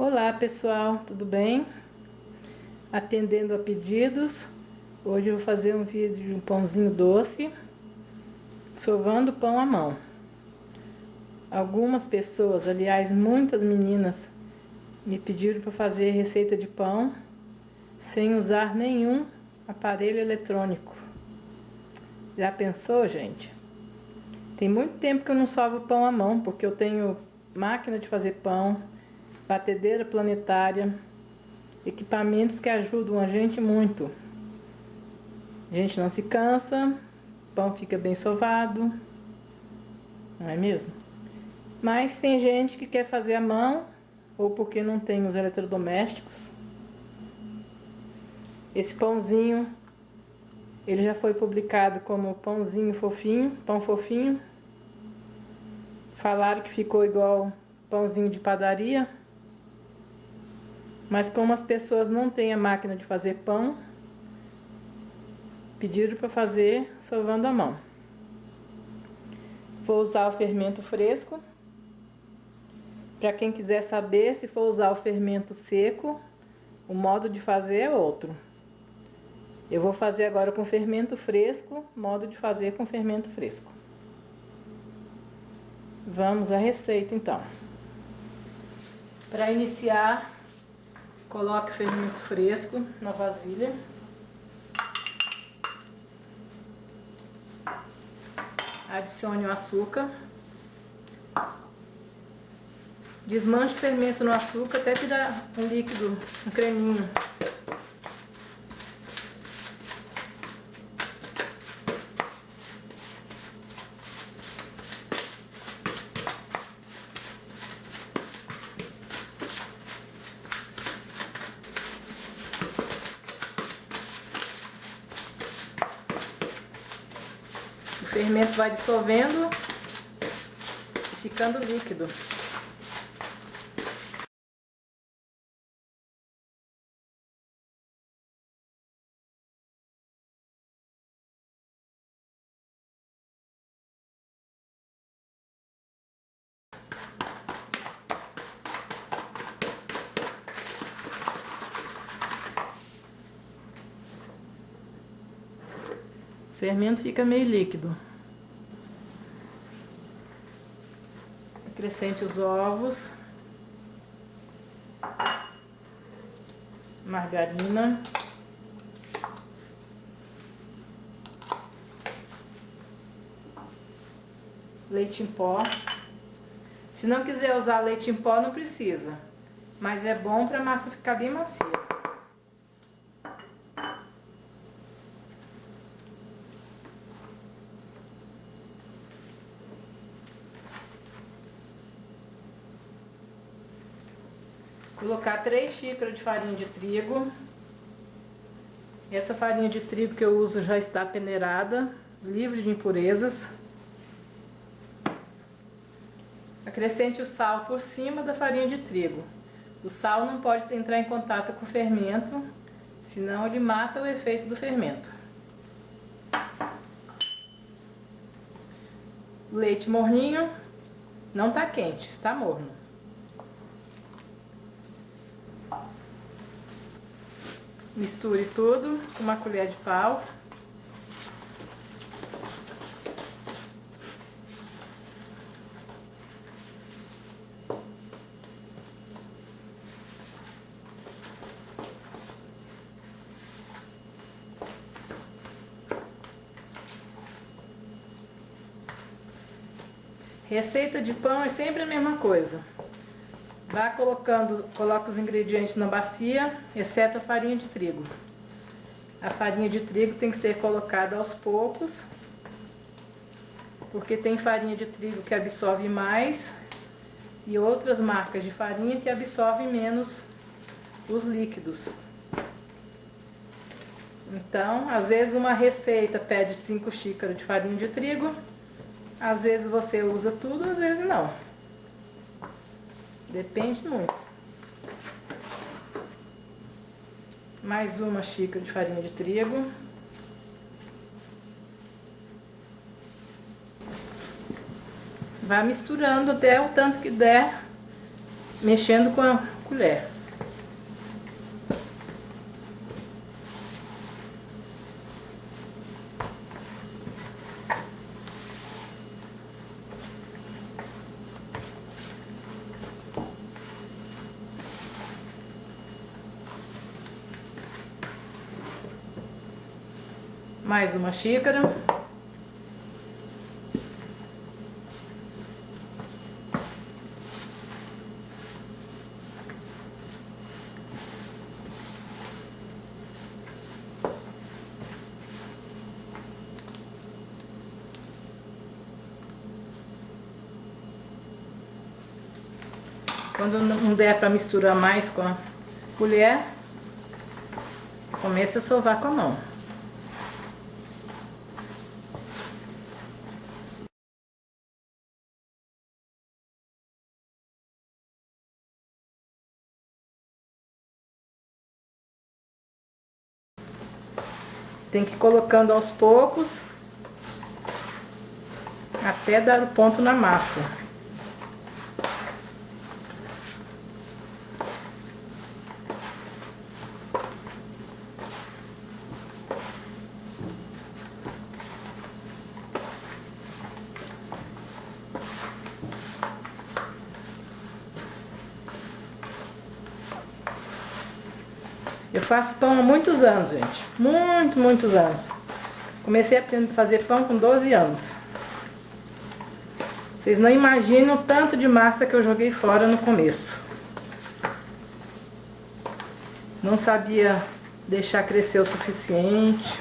Olá pessoal, tudo bem? Atendendo a pedidos, hoje eu vou fazer um vídeo de um pãozinho doce, sovando pão à mão. Algumas pessoas, aliás, muitas meninas, me pediram para fazer receita de pão sem usar nenhum aparelho eletrônico. Já pensou, gente? Tem muito tempo que eu não sovo pão à mão, porque eu tenho máquina de fazer pão, batedeira planetária, equipamentos que ajudam a gente muito. A gente não se cansa, o pão fica bem sovado, não é mesmo? Mas tem gente que quer fazer à mão, ou porque não tem os eletrodomésticos. Esse pãozinho, ele já foi publicado como pãozinho fofinho, pão fofinho. Falaram que ficou igual pãozinho de padaria. Mas como as pessoas não têm a máquina de fazer pão, pediram para fazer sovando a mão. Vou usar o fermento fresco. Para quem quiser saber, se for usar o fermento seco, o modo de fazer é outro. Eu vou fazer agora com fermento fresco, modo de fazer com fermento fresco. Vamos à receita então. Para iniciar, coloque o fermento fresco na vasilha. Adicione o açúcar. Desmanche o fermento no açúcar até virar um líquido, um creminho. O fermento vai dissolvendo e ficando líquido. O fermento fica meio líquido. Acrescente os ovos, margarina, leite em pó. Se não quiser usar leite em pó, não precisa, mas é bom para a massa ficar bem macia. Colocar 3 xícaras de farinha de trigo. Essa farinha de trigo que eu uso já está peneirada, livre de impurezas. Acrescente o sal por cima da farinha de trigo. O sal não pode entrar em contato com o fermento, senão ele mata o efeito do fermento. O leite morninho não está quente, está morno. Misture tudo com uma colher de pau. Receita de pão é sempre a mesma coisa. Vá coloca os ingredientes na bacia, exceto a farinha de trigo. A farinha de trigo tem que ser colocada aos poucos, porque tem farinha de trigo que absorve mais e outras marcas de farinha que absorvem menos os líquidos. Então, às vezes uma receita pede 5 xícaras de farinha de trigo, às vezes você usa tudo, às vezes não. Depende muito. Mais uma xícara de farinha de trigo. Vá misturando até o tanto que der, mexendo colher. Mais uma xícara. Quando não der para misturar mais com a colher, comece a sovar com a mão. Tem que ir colocando aos poucos até dar o ponto na massa. Eu faço pão há muitos anos, gente. Muitos anos. Comecei a aprender a fazer pão com 12 anos. Vocês não imaginam o tanto de massa que eu joguei fora no começo. Não sabia deixar crescer o suficiente.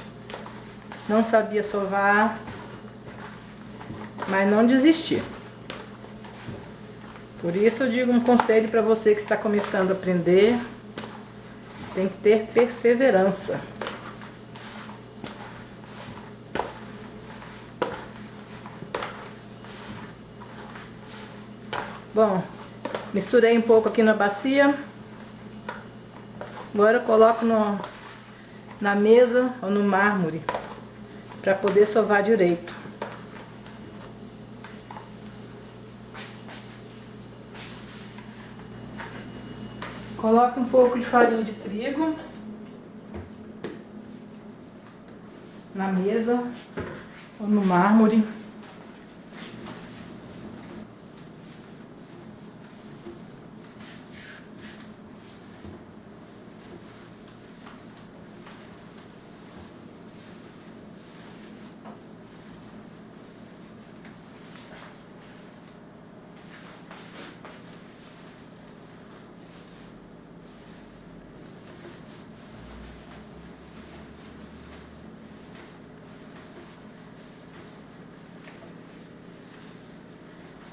Não sabia sovar. Mas não desisti. Por isso eu digo um conselho para você que está começando a aprender. Tem que ter perseverança. Bom, misturei um pouco aqui na bacia. Agora eu coloco na mesa ou no mármore para poder sovar direito. Coloque um pouco de farinha de trigo na mesa ou no mármore.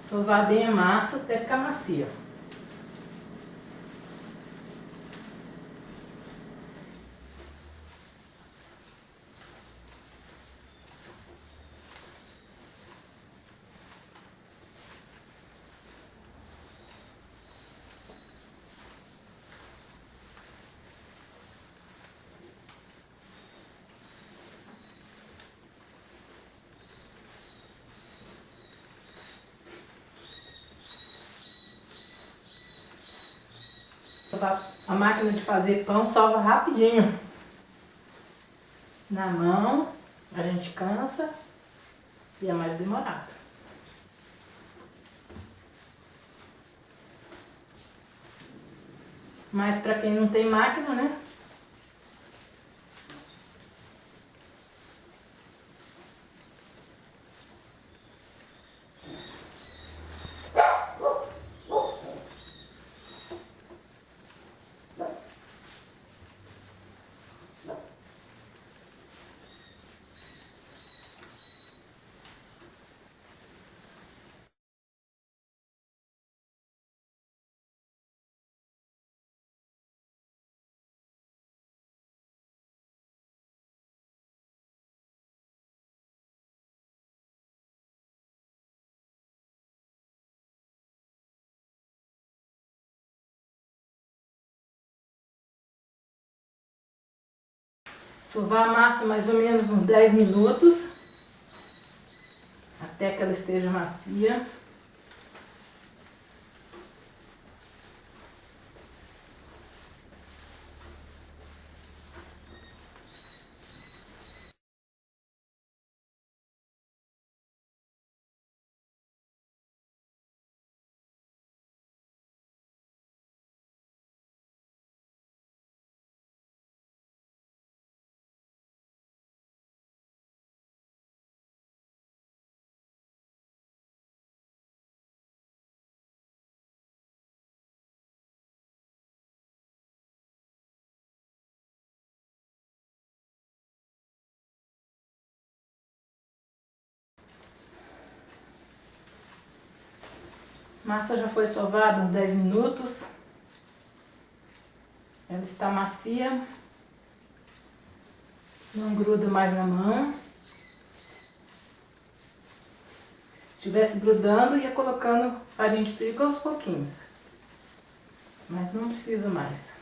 Sovar bem a massa até ficar macia. A máquina de fazer pão sova rapidinho. Na mão, a gente cansa e é mais demorado. Mas para quem não tem máquina, né? Sovar a massa mais ou menos uns 10 minutos, até que ela esteja macia. Massa já foi sovada uns 10 minutos. Ela está macia. Não gruda mais na mão. Se estivesse grudando, ia colocando farinha de trigo aos pouquinhos. Mas não precisa mais.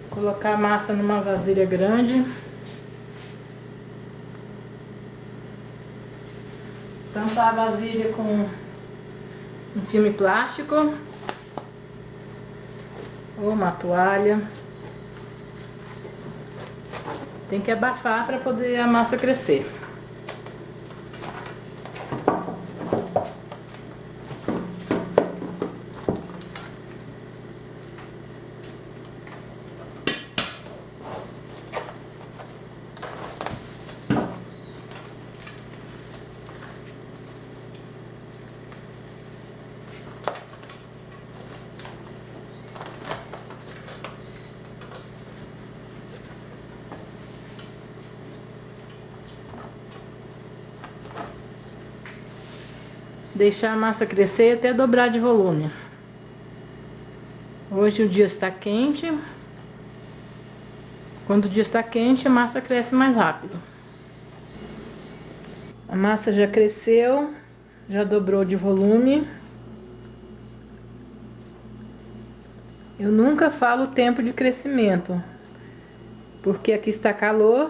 Colocar a massa numa vasilha grande. Tampar a vasilha com um filme plástico ou uma toalha. Tem que abafar para poder a massa crescer. Deixar a massa crescer até dobrar de volume. Hoje o dia está quente. Quando o dia está quente, a massa cresce mais rápido. A massa já cresceu, já dobrou de volume. Eu nunca falo tempo de crescimento, porque aqui está calor,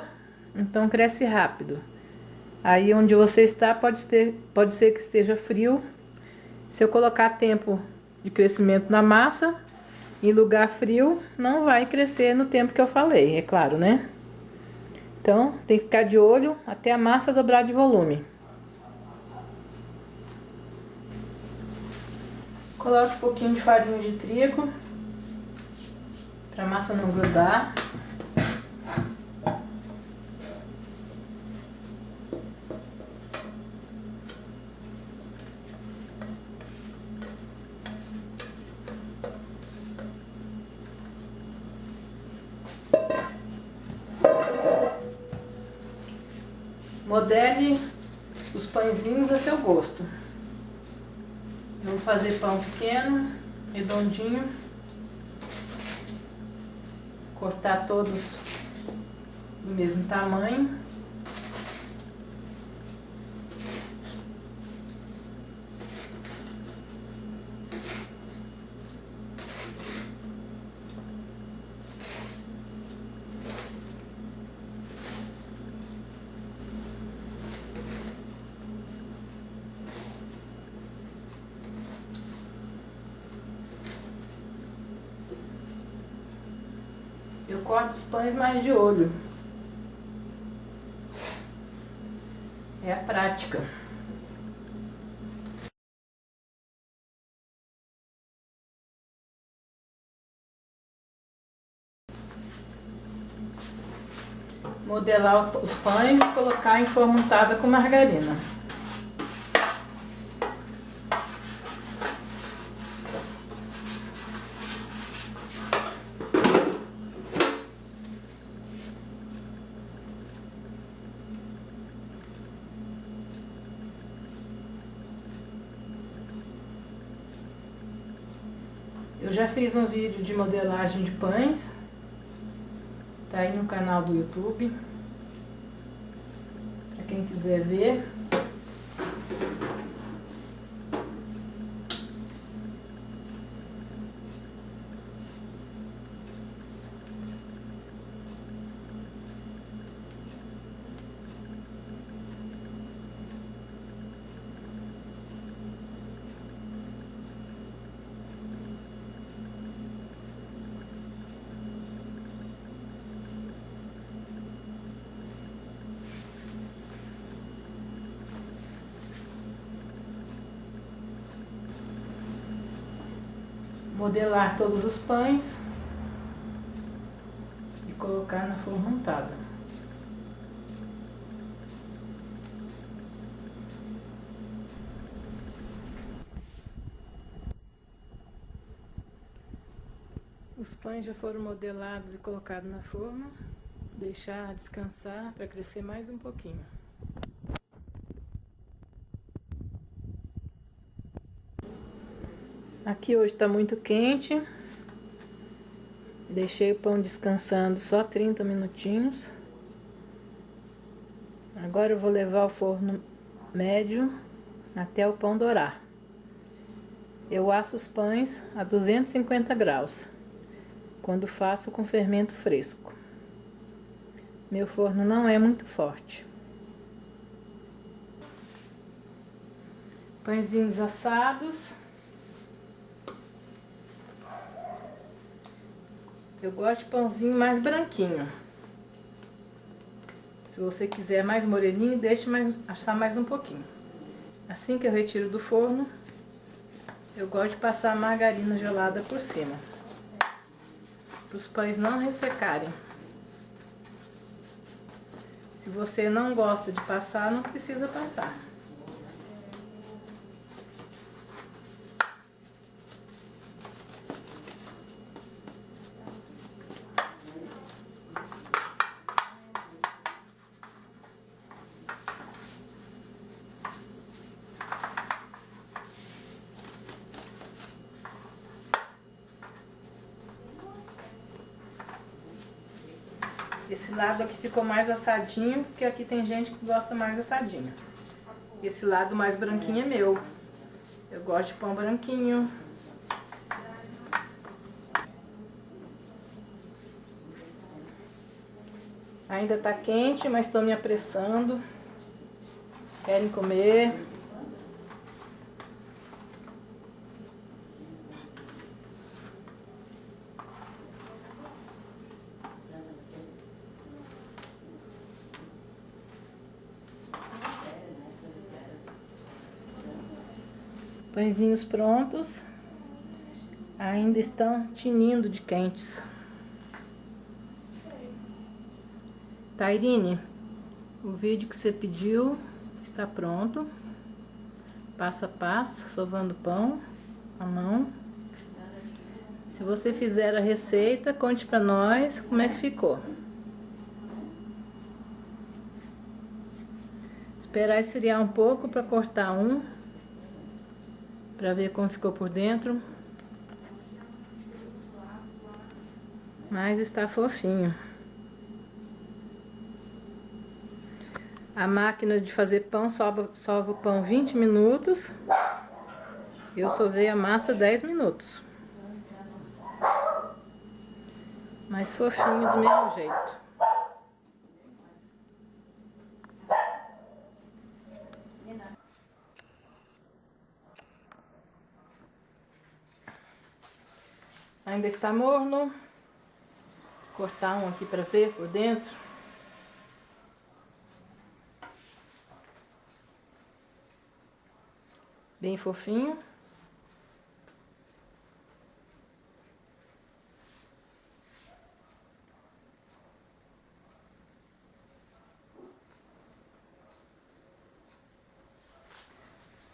então cresce rápido. Aí onde você está pode ser que esteja frio. Se eu colocar tempo de crescimento na massa, em lugar frio, não vai crescer no tempo que eu falei, é claro, né? Então, tem que ficar de olho até a massa dobrar de volume. Coloque um pouquinho de farinha de trigo, para a massa não grudar. Modele os pãezinhos a seu gosto. Eu vou fazer pão pequeno, redondinho. Cortar todos do mesmo tamanho. Eu corto os pães mais de olho. É a prática. Modelar os pães e colocar em forma untada com margarina. Eu já fiz um vídeo de modelagem de pães, tá aí no canal do YouTube, para quem quiser ver. Modelar todos os pães e colocar na forma untada. Os pães já foram modelados e colocados na forma. Deixar descansar para crescer mais um pouquinho. Aqui hoje está muito quente. Deixei o pão descansando só 30 minutinhos. Agora eu vou levar ao forno médio até o pão dourar. Eu asso os pães a 250 graus, quando faço com fermento fresco. Meu forno não é muito forte. Pãezinhos assados. Eu gosto de pãozinho mais branquinho. Se você quiser mais moreninho, deixe assar mais um pouquinho. Assim que eu retiro do forno, eu gosto de passar a margarina gelada por cima, para os pães não ressecarem. Se você não gosta de passar, não precisa passar. Esse lado aqui ficou mais assadinho, porque aqui tem gente que gosta mais assadinho. Esse lado mais branquinho é meu. Eu gosto de pão branquinho. Ainda tá quente, mas estou me apressando. Querem comer? Pãezinhos prontos, ainda estão tinindo de quentes. Tairine, o vídeo que você pediu está pronto. Passo a passo, sovando pão à mão. Se você fizer a receita, conte pra nós como é que ficou. Esperar esfriar um pouco para cortar um, para ver como ficou por dentro. Mas está fofinho. A máquina de fazer pão sova o pão 20 minutos. Eu sovei a massa 10 minutos. Mas fofinho do mesmo jeito. Ainda está morno. Vou cortar um aqui para ver por dentro. Bem fofinho.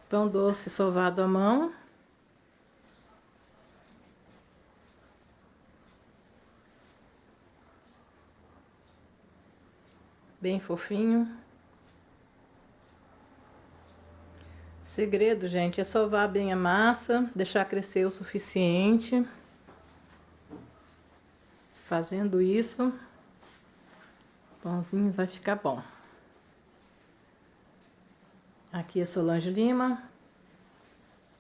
Pão doce sovado à mão. Bem fofinho. Segredo, gente, é sovar bem a massa, deixar crescer o suficiente. Fazendo isso, o pãozinho vai ficar bom. Aqui é Solange Lima.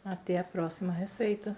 Até a próxima receita.